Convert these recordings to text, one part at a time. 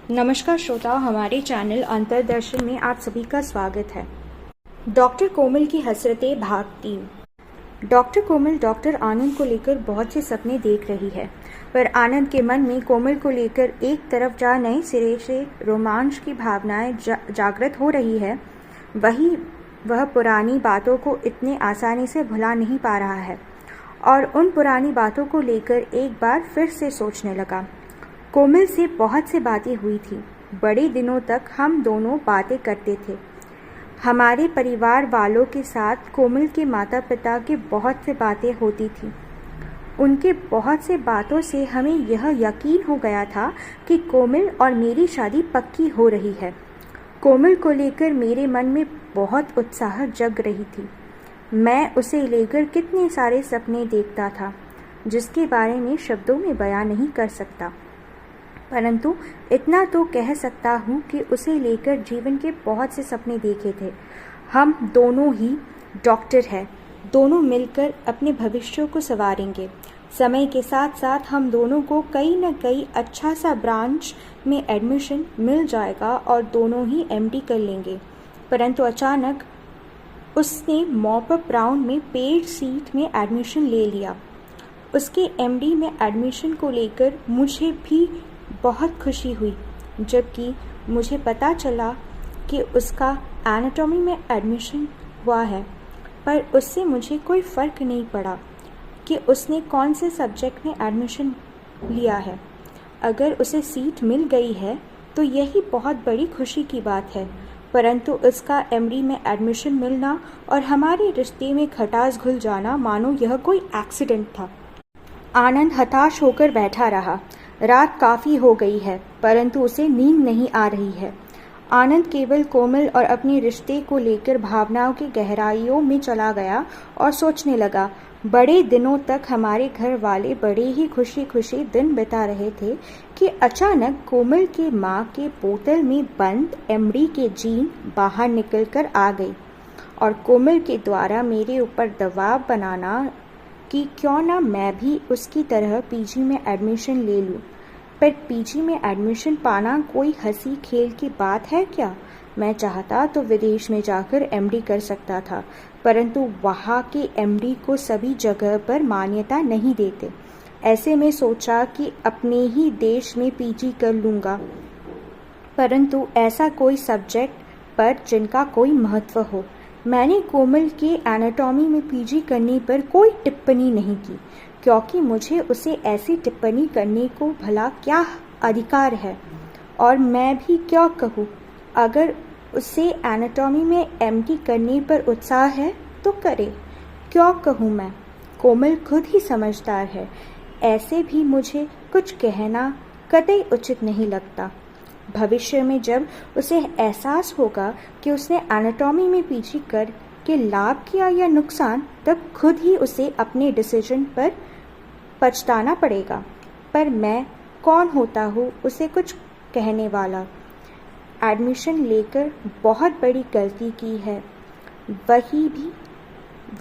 नमस्कार श्रोताओं, हमारे चैनल अंतरदर्शन में आप सभी का स्वागत है। डॉक्टर कोमल की हसरतें भाग 3। डॉक्टर कोमल डॉक्टर आनंद को लेकर बहुत से सपने देख रही है, पर आनंद के मन में कोमल को लेकर एक तरफ जहाँ नए सिरे से रोमांच की भावनाएं जागृत हो रही है, वही वह पुरानी बातों को इतने आसानी से भुला नहीं पा रहा है और उन पुरानी बातों को लेकर एक बार फिर से सोचने लगा। कोमल से बहुत सी बातें हुई थी। बड़े दिनों तक हम दोनों बातें करते थे। हमारे परिवार वालों के साथ कोमल के माता पिता की बहुत सी बातें होती थी। उनके बहुत से बातों से हमें यह यकीन हो गया था कि कोमल और मेरी शादी पक्की हो रही है। कोमल को लेकर मेरे मन में बहुत उत्साह जग रही थी। मैं उसे लेकर कितने सारे सपने देखता था, जिसके बारे में शब्दों में बयां नहीं कर सकता, परंतु इतना तो कह सकता हूँ कि उसे लेकर जीवन के बहुत से सपने देखे थे। हम दोनों ही डॉक्टर हैं, दोनों मिलकर अपने भविष्य को संवारेंगे। समय के साथ साथ हम दोनों को कहीं न कहीं अच्छा सा ब्रांच में एडमिशन मिल जाएगा और दोनों ही एमडी कर लेंगे। परंतु अचानक उसने मॉपअप राउंड में पेड सीट में एडमिशन ले लिया। उसके एमडी में एडमिशन को लेकर मुझे भी बहुत खुशी हुई, जबकि मुझे पता चला कि उसका एनाटॉमी में एडमिशन हुआ है, पर उससे मुझे कोई फ़र्क नहीं पड़ा कि उसने कौन से सब्जेक्ट में एडमिशन लिया है। अगर उसे सीट मिल गई है तो यही बहुत बड़ी खुशी की बात है, परंतु उसका एमडी में एडमिशन मिलना और हमारे रिश्ते में खटास घुल जाना मानो यह कोई एक्सीडेंट था। आनंद हताश होकर बैठा रहा। रात काफ़ी हो गई है, परंतु उसे नींद नहीं आ रही है। आनंद केवल कोमल और अपने रिश्ते को लेकर भावनाओं की गहराइयों में चला गया और सोचने लगा। बड़े दिनों तक हमारे घर वाले बड़े ही खुशी खुशी दिन बिता रहे थे कि अचानक कोमल की माँ के बोतल में बंद एमडी के जीन बाहर निकल कर आ गई और कोमल के द्वारा मेरे ऊपर दबाव बनाना कि क्यों ना मैं भी उसकी तरह पीजी में एडमिशन ले लूं। पर पीजी में एडमिशन पाना कोई हंसी खेल की बात है क्या? मैं चाहता तो विदेश में जाकर एमडी कर सकता था, परंतु वहाँ के एमडी को सभी जगह पर मान्यता नहीं देते। ऐसे में सोचा कि अपने ही देश में पीजी कर लूँगा, परंतु ऐसा कोई सब्जेक्ट पर जिनका कोई महत्व हो। मैंने कोमल के एनाटॉमी में पीजी करने पर कोई टिप्पणी नहीं की, क्योंकि मुझे उसे ऐसी टिप्पणी करने को भला क्या अधिकार है, और मैं भी क्या कहूँ। अगर उसे एनाटॉमी में एमडी करने पर उत्साह है तो करे, क्यों कहूँ मैं। कोमल खुद ही समझदार है, ऐसे भी मुझे कुछ कहना कतई उचित नहीं लगता। भविष्य में जब उसे एहसास होगा कि उसने एनाटॉमी में पीजी कर के लाभ किया या नुकसान, तब खुद ही उसे अपने डिसीजन पर पछताना पड़ेगा। पर मैं कौन होता हूँ उसे कुछ कहने वाला। एडमिशन लेकर बहुत बड़ी गलती की है,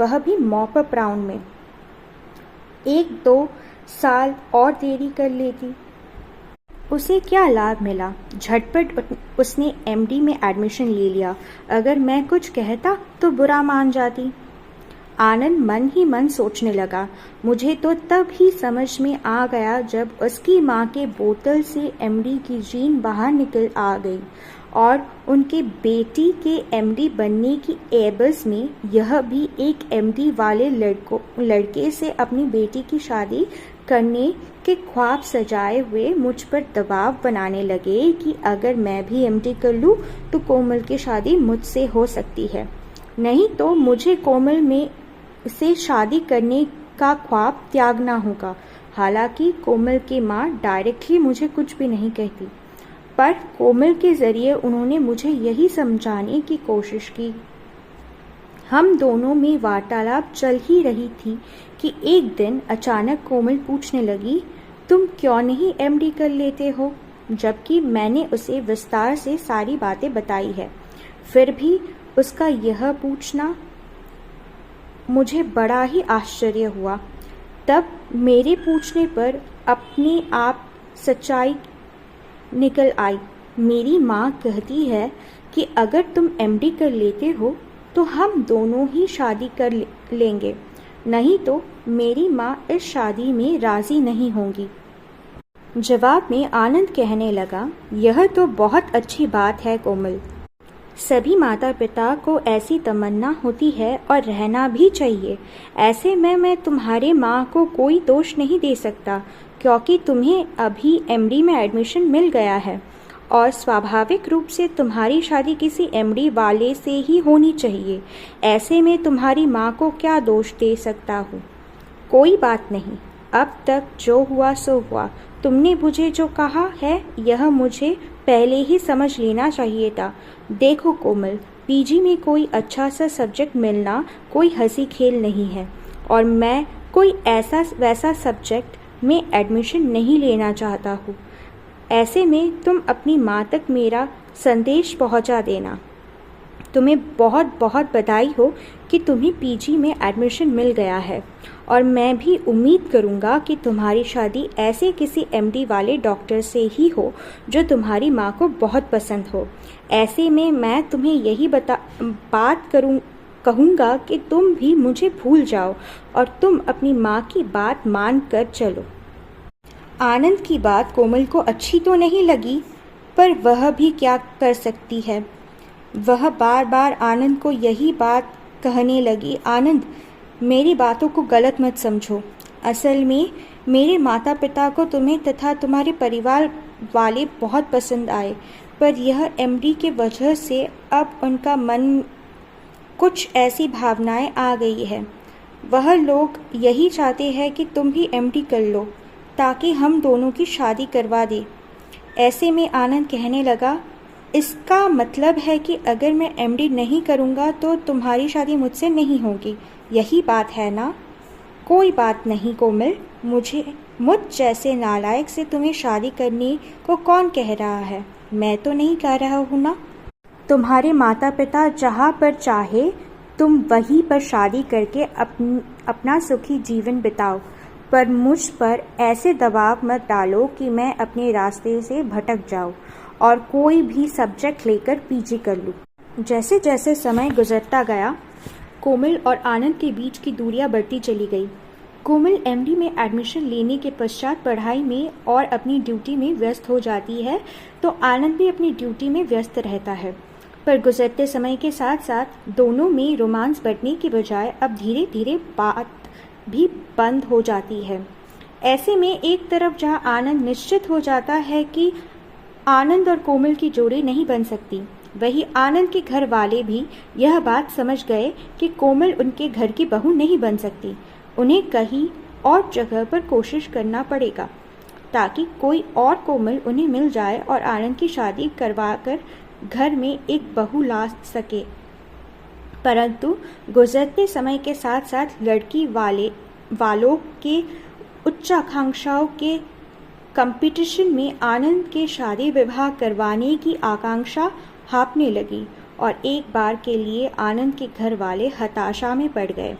वह भी मॉपअप राउंड में। 1-2 साल और देरी कर लेती, उसे क्या लाभ मिला। झटपट उसने एमडी में एडमिशन ले लिया। अगर मैं कुछ कहता तो बुरा मान जाती। आनंद मन ही मन सोचने लगा। मुझे तो तब ही समझ में आ गया जब उसकी माँ के बोतल से एमडी की जीन बाहर निकल आ गई और उनके बेटी के एमडी बनने की एबस में यह भी एक एमडी वाले लड़के से अपनी बेटी की शादी करने के ख्वाब सजाए हुए मुझ पर दबाव बनाने लगे कि अगर मैं भी एमडी कर लूँ तो कोमल की शादी मुझसे हो सकती है, नहीं तो मुझे कोमल में से शादी करने का ख्वाब त्यागना होगा। हालांकि कोमल की माँ डायरेक्टली मुझे कुछ भी नहीं कहती, पर कोमल के जरिए उन्होंने मुझे यही समझाने की कोशिश की। हम दोनों में वार्तालाप चल ही रही थी कि एक दिन अचानक कोमल पूछने लगी, तुम क्यों नहीं एमडी कर लेते हो? जबकि मैंने उसे विस्तार से सारी बातें बताई है। फिर भी उसका यह पूछना मुझे बड़ा ही आश्चर्य हुआ। तब मेरे पूछने पर अपने आप सच्चाई निकल आई। मेरी माँ कहती है कि अगर तुम एमडी कर लेते हो तो हम दोनों ही शादी कर लेंगे, नहीं तो मेरी माँ इस शादी में राज़ी नहीं होंगी। जवाब में आनंद कहने लगा, यह तो बहुत अच्छी बात है कोमल। सभी माता पिता को ऐसी तमन्ना होती है और रहना भी चाहिए। ऐसे में मैं तुम्हारे माँ को कोई दोष नहीं दे सकता, क्योंकि तुम्हें अभी एमडी में एडमिशन मिल गया है और स्वाभाविक रूप से तुम्हारी शादी किसी एमडी वाले से ही होनी चाहिए। ऐसे में तुम्हारी माँ को क्या दोष दे सकता हूँ। कोई बात नहीं, अब तक जो हुआ सो हुआ। तुमने मुझे जो कहा है यह मुझे पहले ही समझ लेना चाहिए था। देखो कोमल, पीजी में कोई अच्छा सा सब्जेक्ट मिलना कोई हंसी खेल नहीं है और मैं कोई ऐसा वैसा सब्जेक्ट में एडमिशन नहीं लेना चाहता हूँ। ऐसे में तुम अपनी माँ तक मेरा संदेश पहुँचा देना। तुम्हें बहुत बहुत बधाई हो कि तुम्हें पीजी में एडमिशन मिल गया है और मैं भी उम्मीद करूँगा कि तुम्हारी शादी ऐसे किसी एमडी वाले डॉक्टर से ही हो जो तुम्हारी माँ को बहुत पसंद हो। ऐसे में मैं तुम्हें यही कहूँगा कि तुम भी मुझे भूल जाओ और तुम अपनी माँ की बात मान कर चलो। आनंद की बात कोमल को अच्छी तो नहीं लगी, पर वह भी क्या कर सकती है। वह बार बार आनंद को यही बात कहने लगी, आनंद, मेरी बातों को गलत मत समझो। असल में मेरे माता पिता को तुम्हें तथा तुम्हारे परिवार वाले बहुत पसंद आए, पर यह एमडी के वजह से अब उनका मन कुछ ऐसी भावनाएं आ गई है। वह लोग यही चाहते हैं कि तुम भी एमडी कर लो ताकि हम दोनों की शादी करवा दें। ऐसे में आनंद कहने लगा, इसका मतलब है कि अगर मैं एमडी नहीं करूँगा तो तुम्हारी शादी मुझसे नहीं होगी, यही बात है ना? कोई बात नहीं कोमल, मुझ जैसे नालायक से तुम्हें शादी करने को कौन कह रहा है? मैं तो नहीं कह रहा हूँ ना। तुम्हारे माता पिता जहाँ पर चाहे तुम वहीं पर शादी करके अपना सुखी जीवन बिताओ, पर मुझ पर ऐसे दबाव मत डालो कि मैं अपने रास्ते से भटक जाऊँ और कोई भी सब्जेक्ट लेकर पीजी कर लूँ। जैसे जैसे समय गुजरता गया, कोमल और आनंद के बीच की दूरियां बढ़ती चली गई। कोमल एमडी में एडमिशन लेने के पश्चात पढ़ाई में और अपनी ड्यूटी में व्यस्त हो जाती है, तो आनंद भी अपनी ड्यूटी में व्यस्त रहता है। पर गुजरते समय के साथ साथ दोनों में रोमांस बढ़ने की बजाय अब धीरे धीरे बात भी बंद हो जाती है। ऐसे में एक तरफ जहाँ आनंद निश्चित हो जाता है कि आनंद और कोमल की जोड़ी नहीं बन सकती, वही आनंद के घर वाले भी यह बात समझ गए कि कोमल उनके घर की बहू नहीं बन सकती। उन्हें कहीं और जगह पर कोशिश करना पड़ेगा ताकि कोई और कोमल उन्हें मिल जाए और आनंद की शादी करवाकर घर में एक बहू ला सके। परंतु गुजरते समय के साथ साथ लड़की वालों के उच्चाकांक्षाओं के कंपटीशन में आनंद के शादी विवाह करवाने की आकांक्षा हाँपने लगी और एक बार के लिए आनंद के घर वाले हताशा में पड़ गए।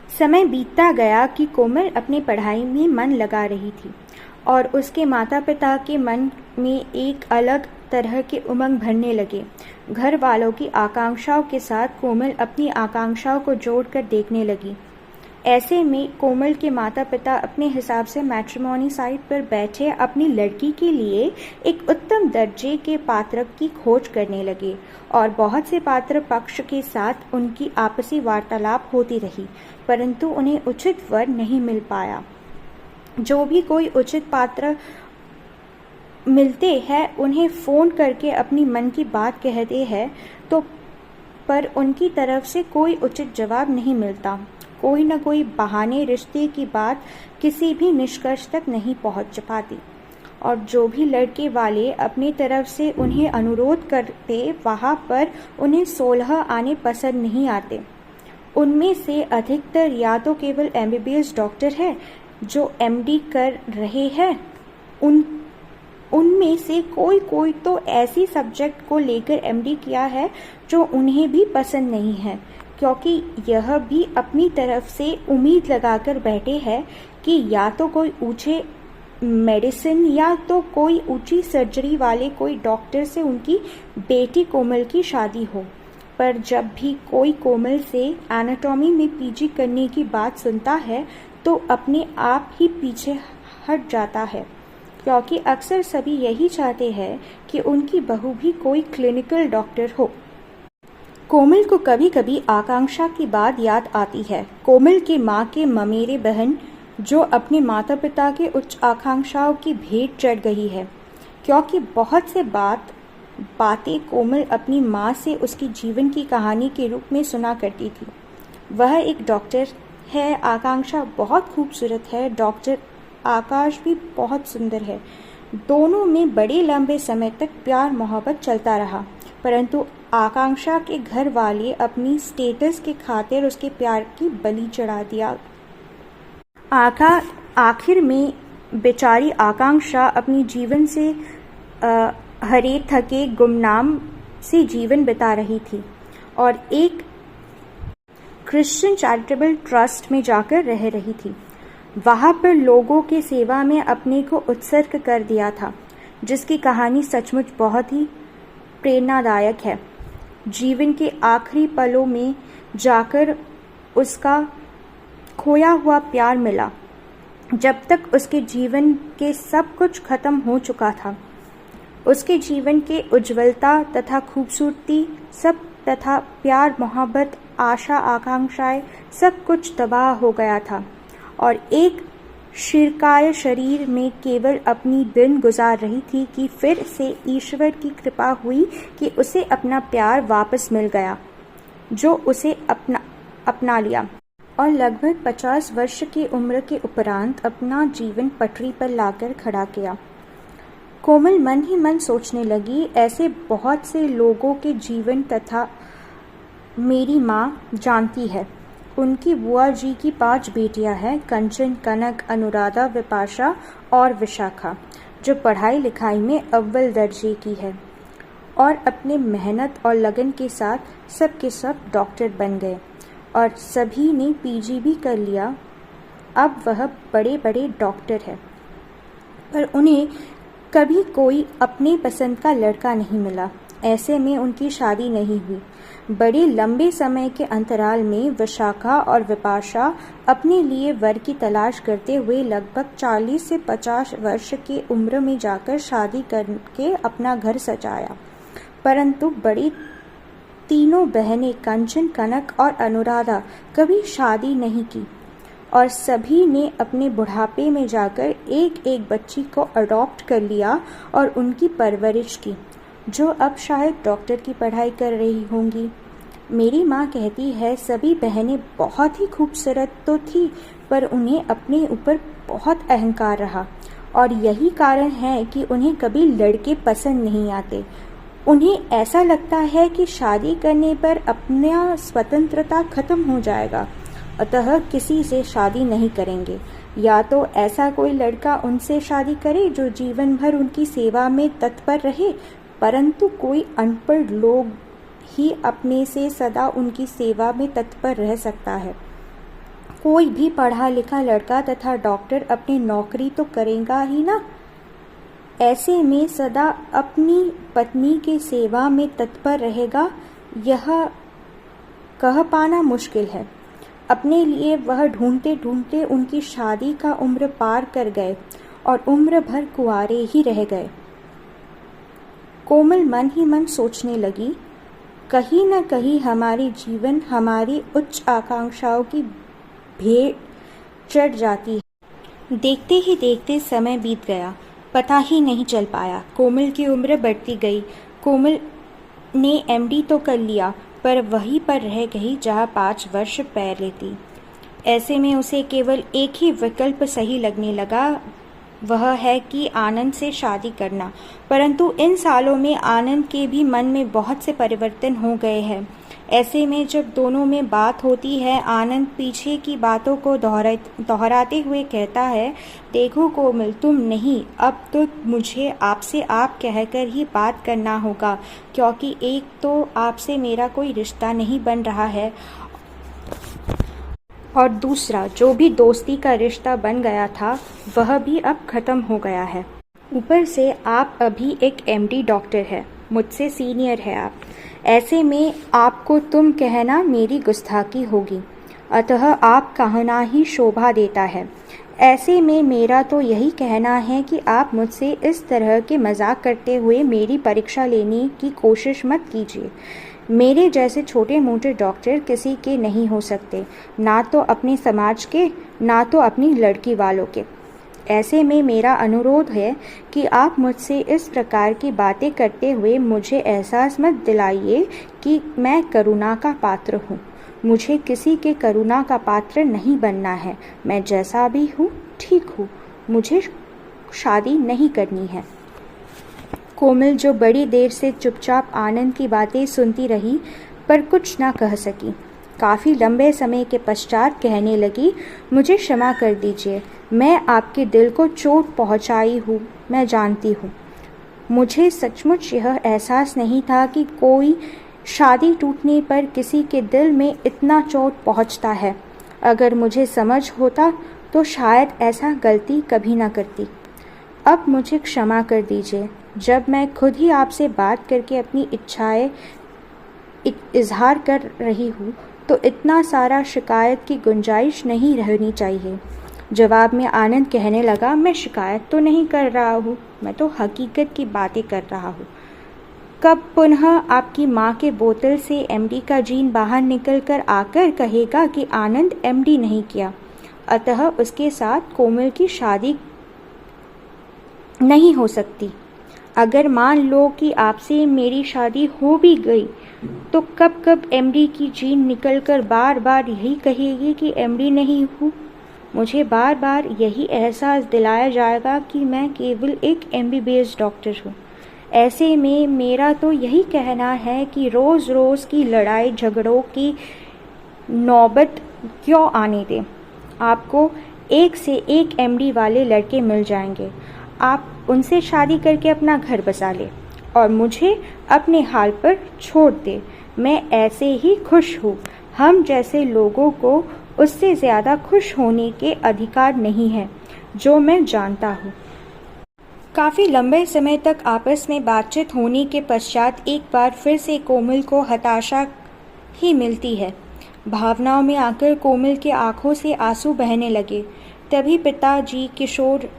समय बीतता गया कि कोमल अपनी पढ़ाई में मन लगा रही थी और उसके माता पिता के मन में एक अलग तरह के उमंग भरने लगे। घर वालों की आकांक्षाओं के साथ कोमल अपनी आकांक्षाओं को जोड़कर देखने लगी। ऐसे में कोमल के माता पिता अपने हिसाब से मैट्रिमोनी साइट पर बैठे अपनी लड़की के लिए एक उत्तम दर्जे के पात्र की खोज करने लगे और बहुत से पात्र पक्ष के साथ उनकी आपसी वार्तालाप होती रही, परंतु उन्हें उचित वर नहीं मिल पाया। जो भी कोई उचित पात्र मिलते हैं उन्हें फ़ोन करके अपनी मन की बात कहते हैं, तो पर उनकी तरफ से कोई उचित जवाब नहीं मिलता। कोई न कोई बहाने रिश्ते की बात किसी भी निष्कर्ष तक नहीं पहुंच पाती और जो भी लड़के वाले अपनी तरफ से उन्हें अनुरोध करते वहां पर उन्हें 16 आने पसंद नहीं आते। उनमें से अधिकतर या तो केवल MBBS डॉक्टर है जो MD कर रहे हैं, उनमें से कोई तो ऐसी सब्जेक्ट को लेकर MD किया है जो उन्हें भी पसंद नहीं है, क्योंकि यह भी अपनी तरफ से उम्मीद लगाकर बैठे हैं कि या तो कोई ऊंचे मेडिसिन या तो कोई ऊंची सर्जरी वाले कोई डॉक्टर से उनकी बेटी कोमल की शादी हो। पर जब भी कोई कोमल से एनाटॉमी में पीजी करने की बात सुनता है तो अपने आप ही पीछे हट जाता है, क्योंकि अक्सर सभी यही चाहते हैं कि उनकी बहू भी कोई क्लिनिकल डॉक्टर हो। कोमल को कभी कभी आकांक्षा की बात याद आती है, कोमल के माँ के ममेरे बहन जो अपने माता पिता के उच्च आकांक्षाओं की भेंट चढ़ गई है, क्योंकि बहुत से बातें कोमल अपनी माँ से उसकी जीवन की कहानी के रूप में सुना करती थी। वह एक डॉक्टर है, आकांक्षा बहुत खूबसूरत है, डॉक्टर आकाश भी बहुत सुंदर है। दोनों में बड़े लंबे समय तक प्यार मोहब्बत चलता रहा, परंतु आकांक्षा के घर वाले अपनी स्टेटस के खातिर उसके प्यार की बलि चढ़ा दिया। आखिर में बेचारी आकांक्षा अपनी जीवन से हरे थके गुमनाम से जीवन बिता रही थी और एक क्रिश्चियन चैरिटेबल ट्रस्ट में जाकर रह रही थी। वहां पर लोगों के सेवा में अपने को उत्सर्ग कर दिया था, जिसकी कहानी सचमुच बहुत ही प्रेरणादायक है। जीवन के आखिरी पलों में जाकर उसका खोया हुआ प्यार मिला, जब तक उसके जीवन के सब कुछ खत्म हो चुका था। उसके जीवन के उज्ज्वलता तथा खूबसूरती सब तथा प्यार मोहब्बत आशा आकांक्षाएं सब कुछ तबाह हो गया था और एक शिरकाय शरीर में केवल अपनी दिन गुजार रही थी कि फिर से ईश्वर की कृपा हुई कि उसे अपना प्यार वापस मिल गया, जो उसे अपना लिया और लगभग 50 वर्ष की उम्र के उपरांत अपना जीवन पटरी पर लाकर खड़ा किया। कोमल मन ही मन सोचने लगी, ऐसे बहुत से लोगों के जीवन तथा मेरी माँ जानती है। उनकी बुआ जी की 5 बेटियां हैं, कंचन, कनक, अनुराधा, विपाशा और विशाखा, जो पढ़ाई लिखाई में अव्वल दर्जे की है और अपने मेहनत और लगन के साथ सब के सब डॉक्टर बन गए और सभी ने पीजी भी कर लिया। अब वह बड़े बड़े डॉक्टर है, पर उन्हें कभी कोई अपने पसंद का लड़का नहीं मिला। ऐसे में उनकी शादी नहीं हुई। बड़े लंबे समय के अंतराल में विशाखा और विपाशा अपने लिए वर की तलाश करते हुए लगभग 40 से 50 वर्ष की उम्र में जाकर शादी करके अपना घर सजाया, परंतु बड़ी तीनों बहनें कंचन, कनक और अनुराधा कभी शादी नहीं की और सभी ने अपने बुढ़ापे में जाकर एक एक बच्ची को अडॉप्ट कर लिया और उनकी परवरिश की, जो अब शायद डॉक्टर की पढ़ाई कर रही होंगी। मेरी माँ कहती है सभी बहनें बहुत ही खूबसूरत तो थी, पर उन्हें अपने ऊपर बहुत अहंकार रहा और यही कारण है कि उन्हें कभी लड़के पसंद नहीं आते। उन्हें ऐसा लगता है कि शादी करने पर अपना स्वतंत्रता खत्म हो जाएगा, अतः किसी से शादी नहीं करेंगे। या तो ऐसा कोई लड़का उनसे शादी करे जो जीवन भर उनकी सेवा में तत्पर रहे, परंतु कोई अनपढ़ लोग ही अपने से सदा उनकी सेवा में तत्पर रह सकता है। कोई भी पढ़ा लिखा लड़का तथा डॉक्टर अपनी नौकरी तो करेगा ही ना। ऐसे में सदा अपनी पत्नी की सेवा में तत्पर रहेगा, यह कह पाना मुश्किल है। अपने लिए वह ढूंढते ढूंढते उनकी शादी का उम्र पार कर गए और उम्र भर कुंवारे ही रह गए। कोमल मन ही मन सोचने लगी, कहीं न कहीं हमारी जीवन हमारी उच्च आकांक्षाओं की भेंट चढ़ जाती है। देखते ही देखते समय बीत गया, पता ही नहीं चल पाया। कोमल की उम्र बढ़ती गई। कोमल ने एमडी तो कर लिया, पर वहीं पर रह गई जहाँ 5 वर्ष पहले थी। ऐसे में उसे केवल एक ही विकल्प सही लगने लगा, वह है कि आनंद से शादी करना। परंतु इन सालों में आनंद के भी मन में बहुत से परिवर्तन हो गए हैं। ऐसे में जब दोनों में बात होती है, आनंद पीछे की बातों को दोहराते हुए कहता है, देखो कोमल, तुम नहीं, अब तो मुझे आपसे आप कहकर ही बात करना होगा, क्योंकि एक तो आपसे मेरा कोई रिश्ता नहीं बन रहा है और दूसरा जो भी दोस्ती का रिश्ता बन गया था वह भी अब ख़त्म हो गया है। ऊपर से आप अभी एक एमडी डॉक्टर है, मुझसे सीनियर है आप। ऐसे में आपको तुम कहना मेरी गुस्ताखी होगी, अतः आप कहना ही शोभा देता है। ऐसे में मेरा तो यही कहना है कि आप मुझसे इस तरह के मजाक करते हुए मेरी परीक्षा लेने की कोशिश मत कीजिए। मेरे जैसे छोटे मोटे डॉक्टर किसी के नहीं हो सकते, ना तो अपने समाज के, ना तो अपनी लड़की वालों के। ऐसे में मेरा अनुरोध है कि आप मुझसे इस प्रकार की बातें करते हुए मुझे एहसास मत दिलाइए कि मैं करुणा का पात्र हूँ। मुझे किसी के करुणा का पात्र नहीं बनना है। मैं जैसा भी हूँ ठीक हूँ। मुझे शादी नहीं करनी है। कोमल, जो बड़ी देर से चुपचाप आनंद की बातें सुनती रही पर कुछ ना कह सकी, काफ़ी लंबे समय के पश्चात कहने लगी, मुझे क्षमा कर दीजिए, मैं आपके दिल को चोट पहुंचाई हूँ, मैं जानती हूँ। मुझे सचमुच यह एहसास नहीं था कि कोई शादी टूटने पर किसी के दिल में इतना चोट पहुंचता है। अगर मुझे समझ होता तो शायद ऐसा गलती कभी ना करती। अब मुझे क्षमा कर दीजिए। जब मैं खुद ही आपसे बात करके अपनी इच्छाएं इजहार कर रही हूँ तो इतना सारा शिकायत की गुंजाइश नहीं रहनी चाहिए। जवाब में आनंद कहने लगा, मैं शिकायत तो नहीं कर रहा हूँ, मैं तो हकीकत की बातें कर रहा हूँ। कब पुनः आपकी माँ के बोतल से एमडी का जीन बाहर निकल कर आकर कहेगा कि आनंद एमडी नहीं किया, अतः उसके साथ कोमल की शादी नहीं हो सकती। अगर मान लो कि आपसे मेरी शादी हो भी गई तो कब कब एमडी की जीन निकलकर बार बार यही कहेगी कि एमडी नहीं हूँ। मुझे बार बार यही एहसास दिलाया जाएगा कि मैं केवल एक एमबीबीएस डॉक्टर हूँ। ऐसे में मेरा तो यही कहना है कि रोज़ रोज़ की लड़ाई झगड़ों की नौबत क्यों आने दें। आपको एक से एक एमडी वाले लड़के मिल जाएंगे, आप उनसे शादी करके अपना घर बसा ले और मुझे अपने हाल पर छोड़ दे। मैं ऐसे ही खुश हूँ। हम जैसे लोगों को उससे ज़्यादा खुश होने के अधिकार नहीं है, जो मैं जानता हूँ। काफ़ी लंबे समय तक आपस में बातचीत होने के पश्चात एक बार फिर से कोमल को हताशा ही मिलती है। भावनाओं में आकर कोमल के आंखों से आंसू बहने लगे। तभी पिताजी किशोर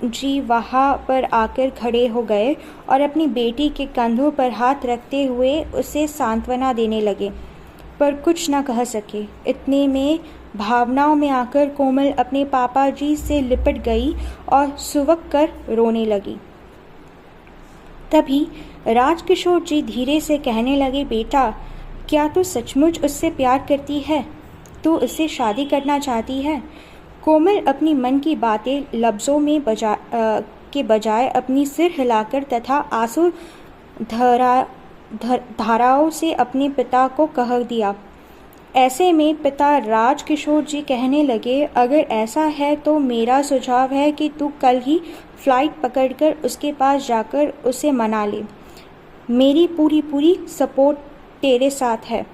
जी वहाँ पर आकर खड़े हो गए और अपनी बेटी के कंधों पर हाथ रखते हुए उसे सांत्वना देने लगे, पर कुछ न कह सके। इतने में भावनाओं में आकर कोमल अपने पापा जी से लिपट गई और सुवक कर रोने लगी। तभी राजकिशोर जी धीरे से कहने लगे, बेटा, क्या तू सचमुच उससे प्यार करती है? तू उससे शादी करना चाहती है? कोमल अपनी मन की बातें लफ्ज़ों में के बजाय अपनी सिर हिलाकर तथा आंसू धाराओं से अपने पिता को कह दिया। ऐसे में पिता राजकिशोर जी कहने लगे, अगर ऐसा है तो मेरा सुझाव है कि तू कल ही फ्लाइट पकड़कर उसके पास जाकर उसे मना ले। मेरी पूरी सपोर्ट तेरे साथ है।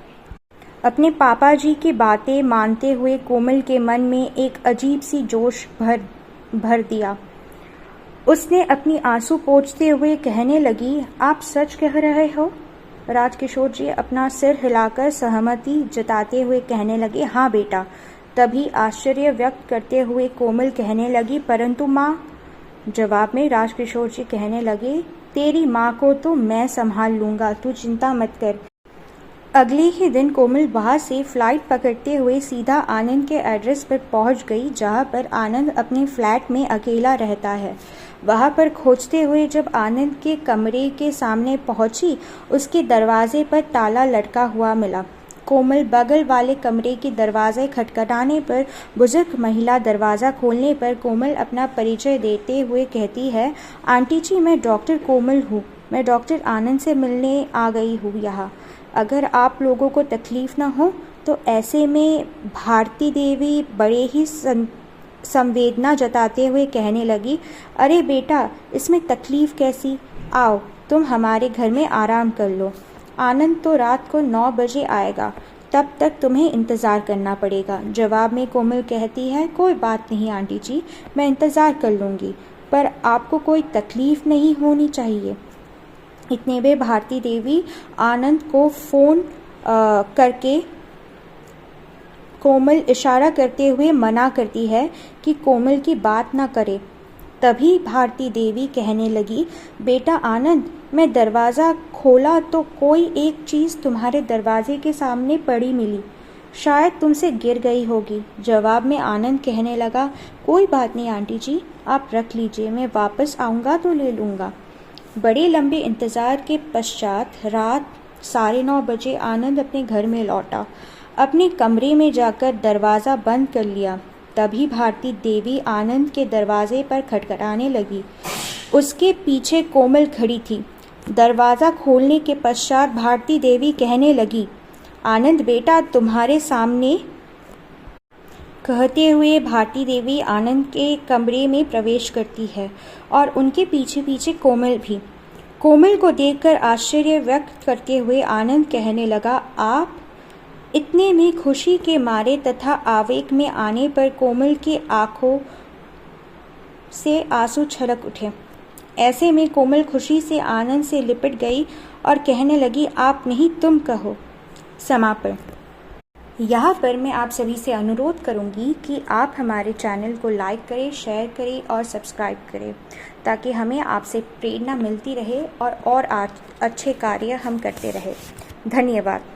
अपने पापा जी की बातें मानते हुए कोमल के मन में एक अजीब सी जोश भर दिया। उसने अपनी आंसू पोंछते हुए कहने लगी, आप सच कह रहे हो? राजकिशोर जी अपना सिर हिलाकर सहमति जताते हुए कहने लगे, हाँ बेटा। तभी आश्चर्य व्यक्त करते हुए कोमल कहने लगी, परंतु माँ? जवाब में राजकिशोर जी कहने लगे, तेरी माँ को तो मैं संभाल लूँगा, तू चिंता मत कर। अगले ही दिन कोमल वहाँ से फ्लाइट पकड़ते हुए सीधा आनंद के एड्रेस पर पहुँच गई, जहाँ पर आनंद अपने फ्लैट में अकेला रहता है। वहाँ पर खोजते हुए जब आनंद के कमरे के सामने पहुँची, उसके दरवाजे पर ताला लटका हुआ मिला। कोमल बगल वाले कमरे के दरवाजे खटखटाने पर बुजुर्ग महिला दरवाज़ा खोलने पर कोमल अपना परिचय देते हुए कहती है, आंटी जी, मैं डॉक्टर कोमल हूँ। मैं डॉक्टर आनंद से मिलने आ गई हूँ यहाँ। अगर आप लोगों को तकलीफ़ ना हो तो। ऐसे में भारती देवी बड़े ही संवेदना जताते हुए कहने लगी, अरे बेटा, इसमें तकलीफ़ कैसी? आओ, तुम हमारे घर में आराम कर लो। आनंद तो रात को 9 बजे आएगा, तब तक तुम्हें इंतज़ार करना पड़ेगा। जवाब में कोमल कहती है, कोई बात नहीं आंटी जी, मैं इंतज़ार कर लूँगी, पर आपको कोई तकलीफ़ नहीं होनी चाहिए। इतने में भारती देवी आनंद को फ़ोन करके कोमल इशारा करते हुए मना करती है कि कोमल की बात ना करे। तभी भारती देवी कहने लगी, बेटा आनंद, मैं दरवाज़ा खोला तो कोई एक चीज़ तुम्हारे दरवाजे के सामने पड़ी मिली, शायद तुमसे गिर गई होगी। जवाब में आनंद कहने लगा, कोई बात नहीं आंटी जी, आप रख लीजिए, मैं वापस आऊँगा तो ले लूँगा। बड़े लंबे इंतज़ार के पश्चात रात 9:30 बजे आनंद अपने घर में लौटा। अपने कमरे में जाकर दरवाज़ा बंद कर लिया। तभी भारती देवी आनंद के दरवाजे पर खटखटाने लगी। उसके पीछे कोमल खड़ी थी। दरवाज़ा खोलने के पश्चात भारती देवी कहने लगी, आनंद बेटा तुम्हारे सामने। कहते हुए भारती देवी आनंद के कमरे में प्रवेश करती है और उनके पीछे पीछे कोमल भी। कोमल को देखकर आश्चर्य व्यक्त करते हुए आनंद कहने लगा, आप। इतने में खुशी के मारे तथा आवेग में आने पर कोमल की आंखों से आंसू छलक उठे। ऐसे में कोमल खुशी से आनंद से लिपट गई और कहने लगी, आप नहीं तुम कहो। समापन। यहाँ पर मैं आप सभी से अनुरोध करूँगी कि आप हमारे चैनल को लाइक करें, शेयर करें और सब्सक्राइब करें, ताकि हमें आपसे प्रेरणा मिलती रहे और अच्छे कार्य हम करते रहें। धन्यवाद।